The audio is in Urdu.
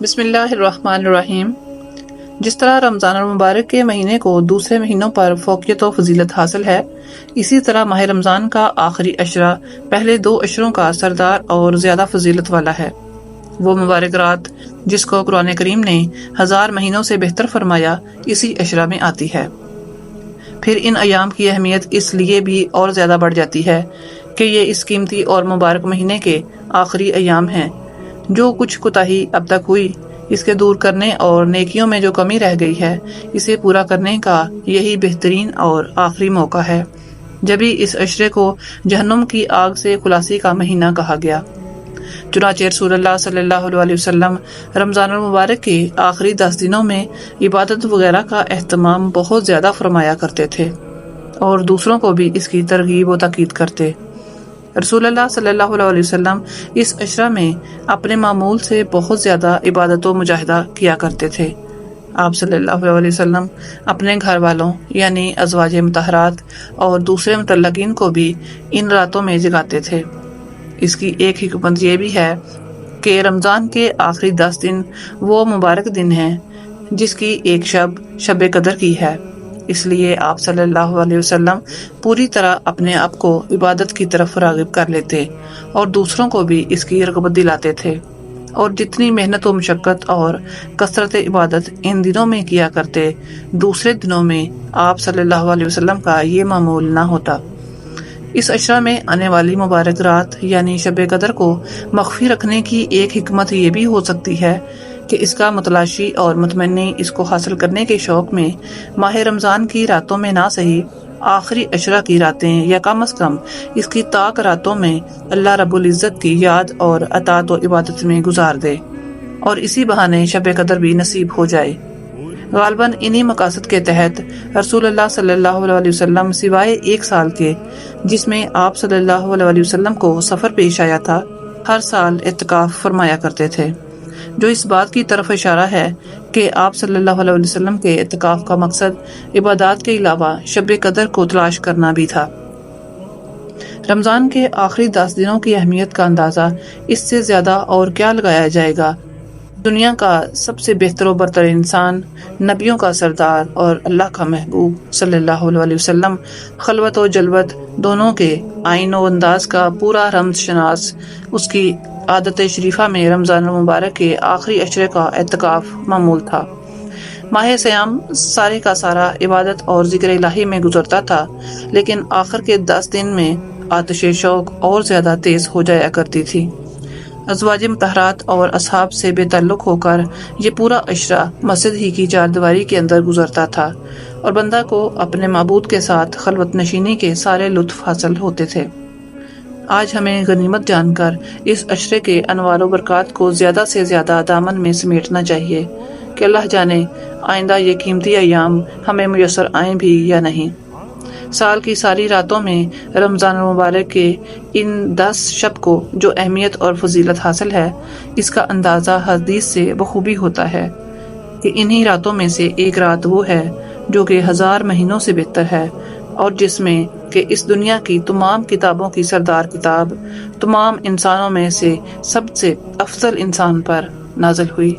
بسم اللہ الرحمن الرحیم۔ جس طرح رمضان المبارک کے مہینے کو دوسرے مہینوں پر فوقیت و فضیلت حاصل ہے، اسی طرح ماہ رمضان کا آخری عشرہ پہلے 2 عشروں کا سردار اور زیادہ فضیلت والا ہے۔ وہ مبارک رات جس کو قرآن کریم نے 1000 مہینوں سے بہتر فرمایا، اسی عشرہ میں آتی ہے۔ پھر ان ایام کی اہمیت اس لیے بھی اور زیادہ بڑھ جاتی ہے کہ یہ اس قیمتی اور مبارک مہینے کے آخری ایام ہیں۔ جو کچھ کوتاہی اب تک ہوئی، اس کے دور کرنے اور نیکیوں میں جو کمی رہ گئی ہے، اسے پورا کرنے کا یہی بہترین اور آخری موقع ہے۔ جبھی اس عشرے کو جہنم کی آگ سے خلاصی کا مہینہ کہا گیا۔ چنانچہ رسول اللہ صلی اللہ علیہ وسلم رمضان المبارک کے آخری 10 دنوں میں عبادت وغیرہ کا اہتمام بہت زیادہ فرمایا کرتے تھے اور دوسروں کو بھی اس کی ترغیب و تاکید کرتے۔ رسول اللہ صلی اللہ علیہ وسلم اس عشرہ میں اپنے معمول سے بہت زیادہ عبادت و مجاہدہ کیا کرتے تھے۔ آپ صلی اللہ علیہ وسلم اپنے گھر والوں یعنی ازواج مطہرات اور دوسرے مطلقین کو بھی ان راتوں میں جگاتے تھے۔ اس کی ایک حکمت یہ بھی ہے کہ رمضان کے آخری 10 دن وہ مبارک دن ہیں جس کی ایک شب قدر کی ہے۔ اس لیے آپ صلی اللہ علیہ وسلم پوری طرح اپنے آپ کو عبادت کی طرف راغب کر لیتے اور دوسروں کو بھی اس کی رغبت دلاتے تھے، اور جتنی محنت و مشقت اور کثرت عبادت ان دنوں میں کیا کرتے، دوسرے دنوں میں آپ صلی اللہ علیہ وسلم کا یہ معمول نہ ہوتا۔ اس عشرہ میں آنے والی مبارک رات یعنی شب قدر کو مخفی رکھنے کی ایک حکمت یہ بھی ہو سکتی ہے کہ اس کا متلاشی اور متمنی اس کو حاصل کرنے کے شوق میں ماہ رمضان کی راتوں میں نہ صحیح، آخری عشرہ کی راتیں یا کم از کم اس کی طاق راتوں میں اللہ رب العزت کی یاد اور اطاعت و عبادت میں گزار دے، اور اسی بہانے شب قدر بھی نصیب ہو جائے۔ غالباً انہی مقاصد کے تحت رسول اللہ صلی اللہ علیہ وسلم سوائے 1 سال کے جس میں آپ صلی اللہ علیہ وسلم کو سفر پیش آیا تھا، ہر سال اعتکاف فرمایا کرتے تھے، جو اس بات کی طرف اشارہ ہے کہ آپ صلی اللہ علیہ وسلم کے اعتکاف کا مقصد عبادات کے علاوہ شب قدر کو تلاش کرنا بھی تھا۔ رمضان کے آخری 10 دنوں کی اہمیت کا اندازہ اس سے زیادہ اور کیا لگایا جائے گا۔ دنیا کا سب سے بہتر و برتر انسان، نبیوں کا سردار اور اللہ کا محبوب صلی اللہ علیہ وسلم خلوت و جلوت دونوں کے آئین و انداز کا پورا رمز شناس، اس کی عادت شریفہ میں رمضان المبارک کے آخری عشرے کا اعتکاف معمول تھا۔ ماہ سیام سارے کا سارا عبادت اور ذکر الہی میں گزرتا تھا، لیکن آخر کے 10 دن میں آتش شوق اور زیادہ تیز ہو جایا کرتی تھی۔ ازواج مطہرات اور اصحاب سے بے تعلق ہو کر یہ پورا عشرہ مسجد ہی کی 4 دیواری کے اندر گزرتا تھا، اور بندہ کو اپنے معبود کے ساتھ خلوت نشینی کے سارے لطف حاصل ہوتے تھے۔ آج ہمیں غنیمت جان کر اس عشرے کے انوار و برکات کو زیادہ سے زیادہ دامن میں سمیٹنا چاہیے کہ اللہ جانے آئندہ یہ قیمتی ایام ہمیں میسر آئیں بھی یا نہیں۔ سال کی ساری راتوں میں رمضان المبارک کے ان 10 شب کو جو اہمیت اور فضیلت حاصل ہے، اس کا اندازہ حدیث سے بخوبی ہوتا ہے کہ انہی راتوں میں سے ایک رات وہ ہے جو کہ 1000 مہینوں سے بہتر ہے، اور جس میں کہ اس دنیا کی تمام کتابوں کی سردار کتاب تمام انسانوں میں سے سب سے افضل انسان پر نازل ہوئی۔